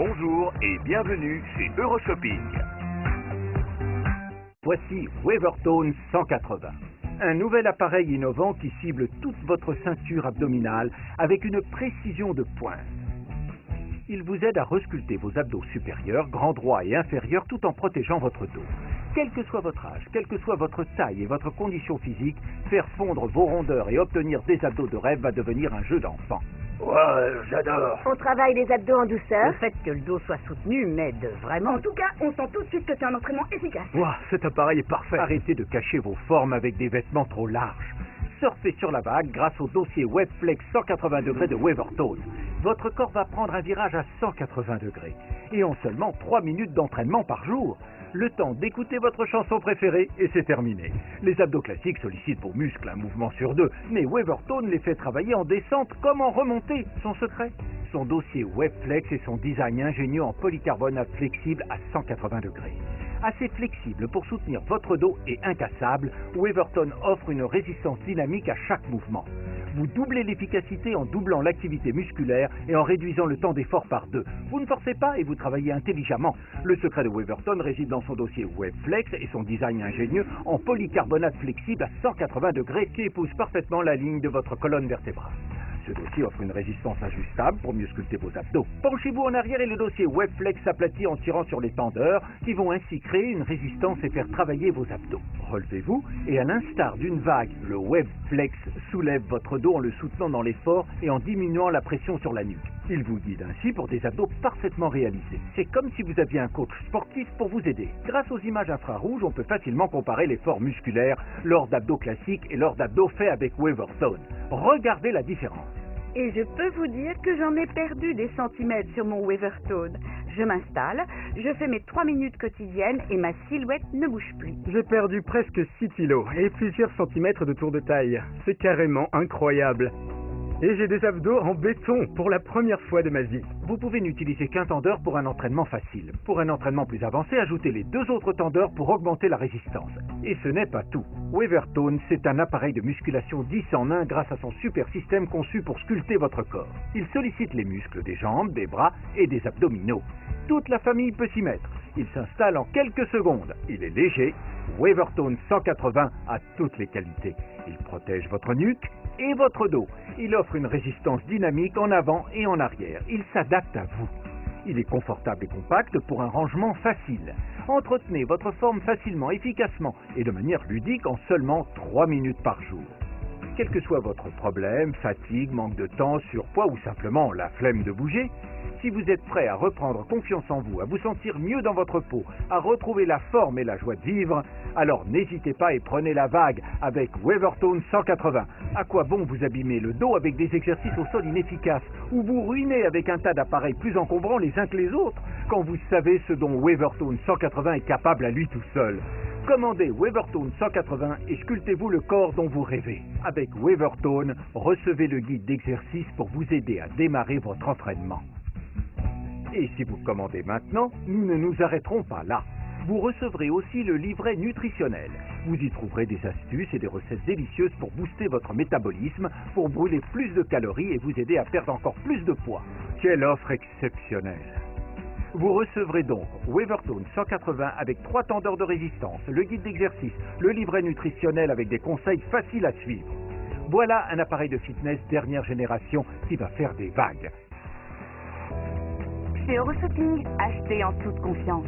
Bonjour et bienvenue chez Euroshopping. Voici Wavertone 180. Un nouvel appareil innovant qui cible toute votre ceinture abdominale avec une précision de pointe. Il vous aide à resculpter vos abdos supérieurs, grands droits et inférieurs tout en protégeant votre dos. Quel que soit votre âge, quelle que soit votre taille et votre condition physique, faire fondre vos rondeurs et obtenir des abdos de rêve va devenir un jeu d'enfant. Ouais, j'adore. On travaille les abdos en douceur. Le fait que le dos soit soutenu m'aide vraiment. En tout cas, on sent tout de suite que c'est un entraînement efficace. Wow, cet appareil est parfait. Arrêtez de cacher vos formes avec des vêtements trop larges. Surfez sur la vague grâce au dossier WebFlex 180 degrés de Wavertone. Votre corps va prendre un virage à 180 degrés. Et en seulement 3 minutes d'entraînement par jour. Le temps d'écouter votre chanson préférée et c'est terminé. Les abdos classiques sollicitent vos muscles un mouvement sur deux, mais Wavertone les fait travailler en descente comme en remontée. Son secret ? Son dossier WebFlex et son design ingénieux en polycarbonate flexible à 180 degrés. Assez flexible pour soutenir votre dos et incassable, Wavertone offre une résistance dynamique à chaque mouvement. Vous doublez l'efficacité en doublant l'activité musculaire et en réduisant le temps d'effort par 2. Vous ne forcez pas et vous travaillez intelligemment. Le secret de Wavertone réside dans son dossier WebFlex et son design ingénieux en polycarbonate flexible à 180 degrés qui épouse parfaitement la ligne de votre colonne vertébrale. Ce dossier offre une résistance ajustable pour mieux sculpter vos abdos. Penchez-vous en arrière et le dossier WebFlex s'aplatit en tirant sur les tendeurs qui vont ainsi créer une résistance et faire travailler vos abdos. Relevez-vous et à l'instar d'une vague, le WebFlex soulève votre dos en le soutenant dans l'effort et en diminuant la pression sur la nuque. Il vous guide ainsi pour des abdos parfaitement réalisés. C'est comme si vous aviez un coach sportif pour vous aider. Grâce aux images infrarouges, on peut facilement comparer l'effort musculaire lors d'abdos classiques et lors d'abdos faits avec Wavertone. Regardez la différence. Et je peux vous dire que j'en ai perdu des centimètres sur mon Wavertone. Je m'installe, je fais mes 3 minutes quotidiennes et ma silhouette ne bouge plus. J'ai perdu presque 6 kilos et plusieurs centimètres de tour de taille. C'est carrément incroyable. Et j'ai des abdos en béton pour la première fois de ma vie. Vous pouvez n'utiliser qu'un tendeur pour un entraînement facile. Pour un entraînement plus avancé, ajoutez les 2 autres tendeurs pour augmenter la résistance. Et ce n'est pas tout. Wavertone, c'est un appareil de musculation 10 en 1 grâce à son super système conçu pour sculpter votre corps. Il sollicite les muscles des jambes, des bras et des abdominaux. Toute la famille peut s'y mettre. Il s'installe en quelques secondes. Il est léger. Wavertone 180 a toutes les qualités. Il protège votre nuque et votre dos. Il offre une résistance dynamique en avant et en arrière. Il s'adapte à vous. Il est confortable et compact pour un rangement facile. Entretenez votre forme facilement, efficacement et de manière ludique en seulement 3 minutes par jour. Quel que soit votre problème, fatigue, manque de temps, surpoids ou simplement la flemme de bouger, si vous êtes prêt à reprendre confiance en vous, à vous sentir mieux dans votre peau, à retrouver la forme et la joie de vivre, alors n'hésitez pas et prenez la vague avec Wavertone 180. À quoi bon vous abîmer le dos avec des exercices au sol inefficaces ou vous ruiner avec un tas d'appareils plus encombrants les uns que les autres quand vous savez ce dont Wavertone 180 est capable à lui tout seul. Commandez Wavertone 180 et sculptez-vous le corps dont vous rêvez. Avec Wavertone, recevez le guide d'exercice pour vous aider à démarrer votre entraînement. Et si vous commandez maintenant, nous ne nous arrêterons pas là. Vous recevrez aussi le livret nutritionnel. Vous y trouverez des astuces et des recettes délicieuses pour booster votre métabolisme, pour brûler plus de calories et vous aider à perdre encore plus de poids. Quelle offre exceptionnelle! Vous recevrez donc Wavertone 180 avec 3 tendeurs de résistance, le guide d'exercice, le livret nutritionnel avec des conseils faciles à suivre. Voilà un appareil de fitness dernière génération qui va faire des vagues. Chez Euroshopping, achetez en toute confiance.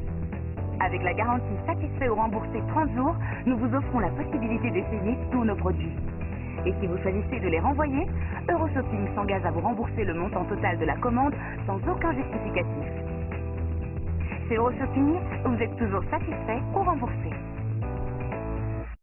Avec la garantie satisfait ou remboursé 30 jours, nous vous offrons la possibilité d'essayer tous nos produits. Et si vous choisissez de les renvoyer, Euroshopping s'engage à vous rembourser le montant total de la commande sans aucun justificatif. Chez Euroshopping, vous êtes toujours satisfait ou remboursé.